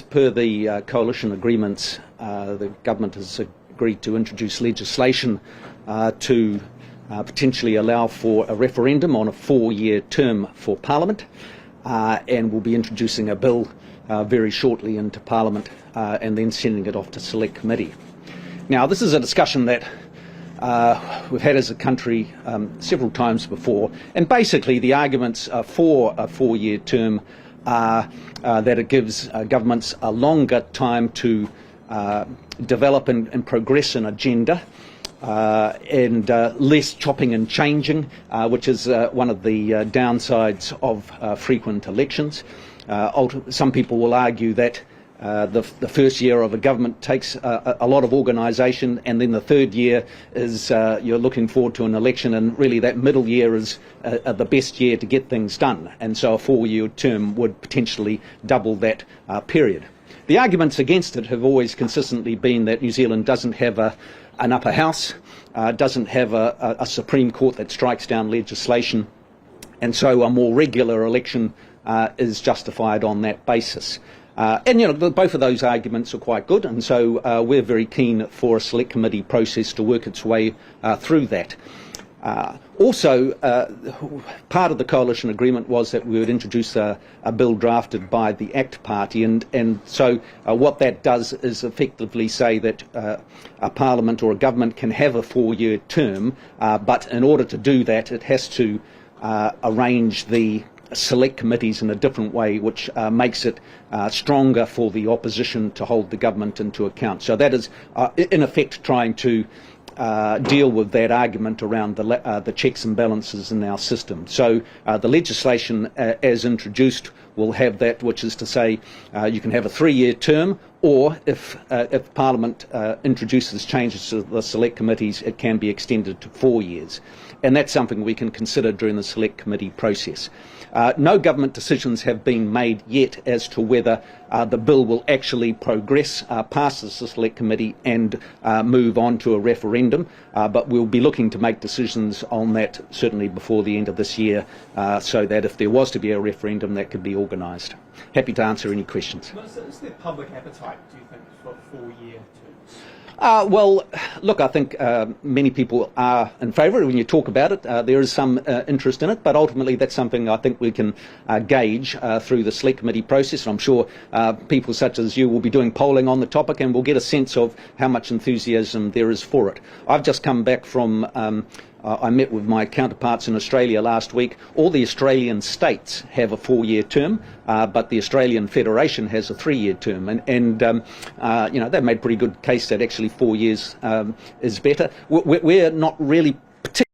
Per the coalition agreements, the government has agreed to introduce legislation to potentially allow for a referendum on a 4-year term for Parliament, and we'll be introducing a bill very shortly into Parliament and then sending it off to Select Committee. Now, this is a discussion that we've had as a country several times before, and basically the arguments for a 4-year term are that it gives governments a longer time to develop and progress an agenda, and less chopping and changing, which is one of the downsides of frequent elections. Some people will argue that the first year of a government takes a lot of organisation, and then the third year is you're looking forward to an election, and really that middle year is the best year to get things done, and so a 4-year term would potentially double that period. The arguments against it have always consistently been that New Zealand doesn't have an upper house, doesn't have a Supreme Court that strikes down legislation, and so a more regular election is justified on that basis. And, you know, both of those arguments are quite good, and so we're very keen for a Select Committee process to work its way through that. Also, part of the coalition agreement was that we would introduce a bill drafted by the ACT Party, and so what that does is effectively say that a Parliament or a government can have a 4-year term, but in order to do that it has to arrange the select committees in a different way, which makes it stronger for the opposition to hold the government into account. So that is, in effect, trying to deal with that argument around the checks and balances in our system. So the legislation as introduced will have that, which is to say you can have a 3-year term, or if Parliament introduces changes to the select committees, it can be extended to 4 years. And that's something we can consider during the select committee process. No government decisions have been made yet as to whether the bill will actually progress past the select committee and move on to a referendum, but we'll be looking to make decisions on that certainly before the end of this year, so that if there was to be a referendum, that could be organised. Happy to answer any questions. Is there public appetite, do you think, for 4-year terms? Well, look, I think many people are in favour. When you talk about it, there is some interest in it, but ultimately that's something I think we can gauge through the Select Committee process. And I'm sure people such as you will be doing polling on the topic, and we'll get a sense of how much enthusiasm there is for it. I've just come back from I met with my counterparts in Australia last week. All the Australian states have a 4-year term, but the Australian Federation has a 3-year term, and you know, they've made a pretty good case that actually 4 years is better. We're not really particularly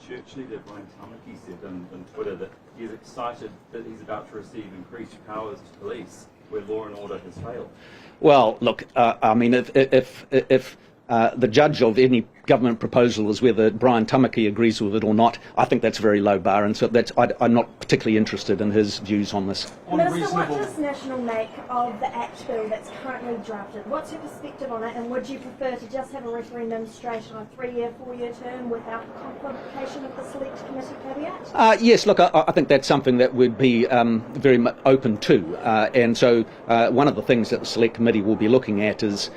Church leader Brian Tamaki said on Twitter that he's excited that he's about to receive increased powers to police where law and order has failed. Well, look, I mean, if the judge of any government proposal is whether Brian Tamaki agrees with it or not. I think that's a very low bar, and so I'm not particularly interested in his views on this. Minister, what does National make of the Act Bill that's currently drafted? What's your perspective on it, and would you prefer to just have a referendum straight on a 3-year, 4-year term without the complication of the Select Committee caveat? Yes, look, I think that's something that we'd be very much open to, and so one of the things that the Select Committee will be looking at is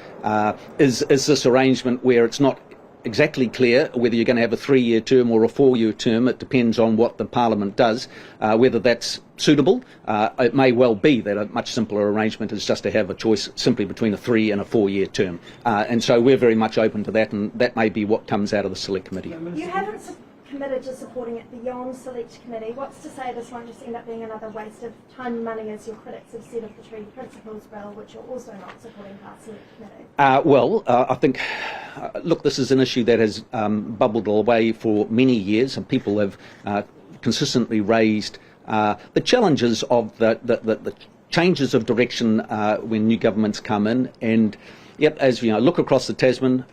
this arrangement where it's not exactly clear whether you're going to have a 3-year term or a 4-year term. It depends on what the Parliament does, whether that's suitable. It may well be that a much simpler arrangement is just to have a choice simply between a 3 and a 4-year term. And so we're very much open to that, and that may be what comes out of the Select Committee. You haven't committed to supporting it beyond Select Committee. What's to say this won't just end up being another waste of time and money, as your critics have said of the Treaty Principles Bill, which you're also not supporting past Select Committee? I think, look, this is an issue that has bubbled away for many years, and people have consistently raised the challenges of the changes of direction when new governments come in. And yep, as you know, look across the Tasman,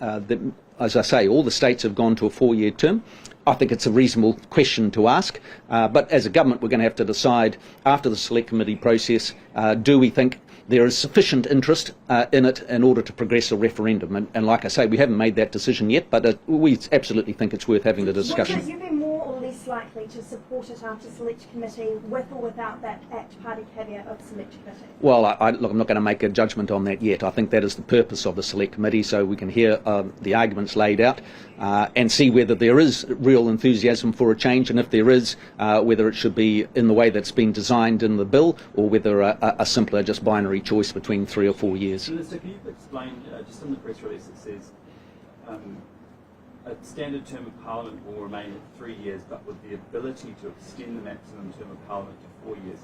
as I say, all the states have gone to a 4-year term. I think it's a reasonable question to ask, but as a government we're going to have to decide after the Select Committee process, do we think there is sufficient interest in it in order to progress a referendum? And like I say, we haven't made that decision yet, but we absolutely think it's worth having the discussion. Would you be more or less likely to support it after Select Committee with or without that Act Party caveat of Select Committee? Well, look, I'm not going to make a judgment on that yet. I think that is the purpose of the Select Committee, so we can hear the arguments laid out and see whether there is real enthusiasm for a change, and if there is, whether it should be in the way that's been designed in the bill, or whether a simpler, just binary choice between 3 or 4 years. Minister, can you explain, just in the press release it says a standard term of Parliament will remain at 3 years, but with the ability to extend the maximum term of Parliament to 4 years.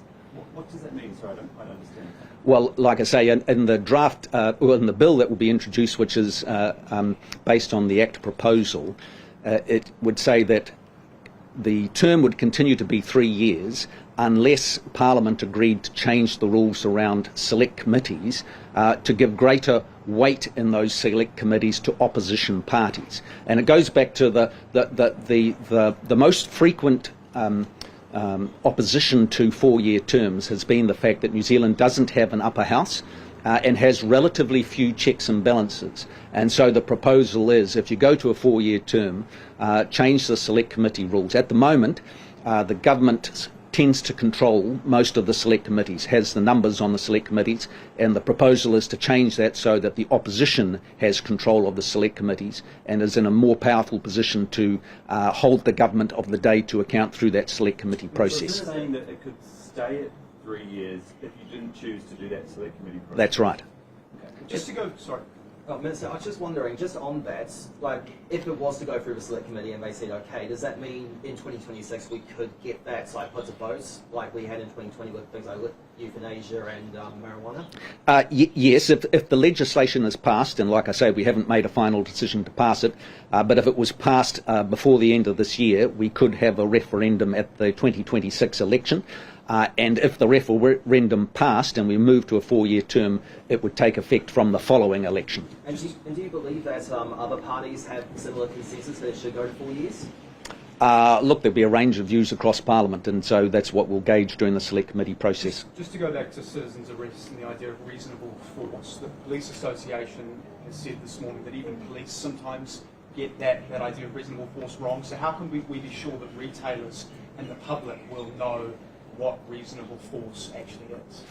What does that mean? Sorry, I don't quite understand. Well, like I say, in the draft, in the bill that will be introduced, which is based on the Act proposal, it would say that the term would continue to be 3 years unless Parliament agreed to change the rules around select committees to give greater weight in those select committees to opposition parties. And it goes back to the most frequent opposition to 4-year terms has been the fact that New Zealand doesn't have an upper house and has relatively few checks and balances. And so the proposal is, if you go to a 4-year term, change the select committee rules. At the moment, the government tends to control most of the select committees, has the numbers on the select committees, and the proposal is to change that so that the opposition has control of the select committees and is in a more powerful position to hold the government of the day to account through that select committee process. So you're saying that it could stay at 3 years if you didn't choose to do that select committee process? That's right. Okay. Just to go, sorry. Minister, I was just wondering, just on that, like, if it was to go through the Select Committee and they said okay, does that mean in 2026 we could get that put to vote like we had in 2020 with things like euthanasia and marijuana? Yes, if the legislation is passed, and like I say, we haven't made a final decision to pass it, but if it was passed before the end of this year, we could have a referendum at the 2026 election. And if the referendum passed and we moved to a 4-year term, it would take effect from the following election. And do you believe that other parties have similar consensus that it should go to 4 years? Look, there'll be a range of views across Parliament, and so that's what we'll gauge during the Select Committee process. Just to go back to citizens' arrests and the idea of reasonable force, the Police Association has said this morning that even police sometimes get that idea of reasonable force wrong. So how can we be sure that retailers and the public will know what reasonable force actually is?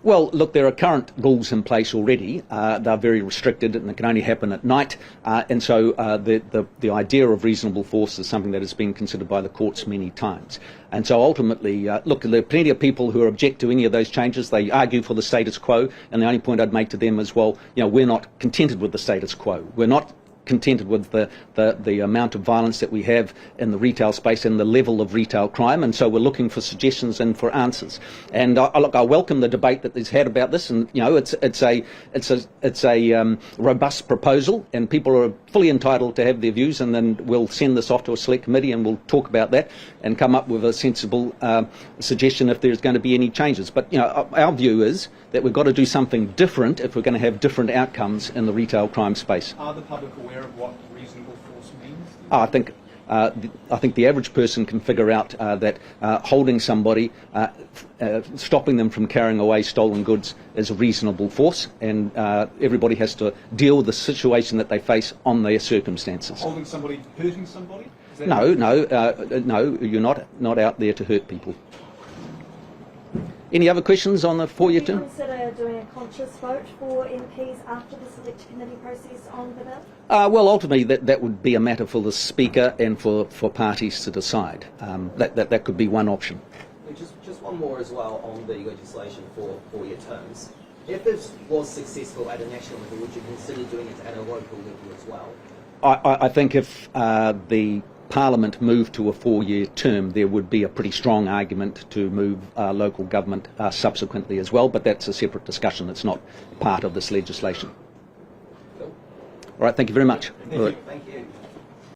Well, look, there are current rules in place already. They're very restricted and it can only happen at night. And so the idea of reasonable force is something that has been considered by the courts many times. And so ultimately, look, there are plenty of people who object to any of those changes. They argue for the status quo. And the only point I'd make to them is, well, you know, we're not contented with the status quo. We're not contented with the amount of violence that we have in the retail space and the level of retail crime, and so we're looking for suggestions and for answers. And I welcome the debate that is had about this, and it's a robust proposal, and people are fully entitled to have their views, and then we'll send this off to a select committee and we'll talk about that and come up with a sensible suggestion if there's going to be any changes. But our view is that we've got to do something different if we're going to have different outcomes in the retail crime space. Are the public aware of what reasonable force means? I think the average person can figure out that holding somebody, stopping them from carrying away stolen goods is a reasonable force, and everybody has to deal with the situation that they face on their circumstances. Holding somebody, hurting somebody? Is that No, you're not out there to hurt people. Any other questions on the 4-year Do you term? consider doing a conscious vote for MPs after the select committee process on the bill? Well, ultimately, that would be a matter for the Speaker and for parties to decide. That could be one option. Just one more as well on the legislation for 4-year terms. If this was successful at a national level, would you consider doing it at a local level as well? I think if the Parliament moved to a 4-year term, there would be a pretty strong argument to move local government subsequently as well, but that's a separate discussion. It's not part of this legislation. Cool. All right, thank you very much. Thank you.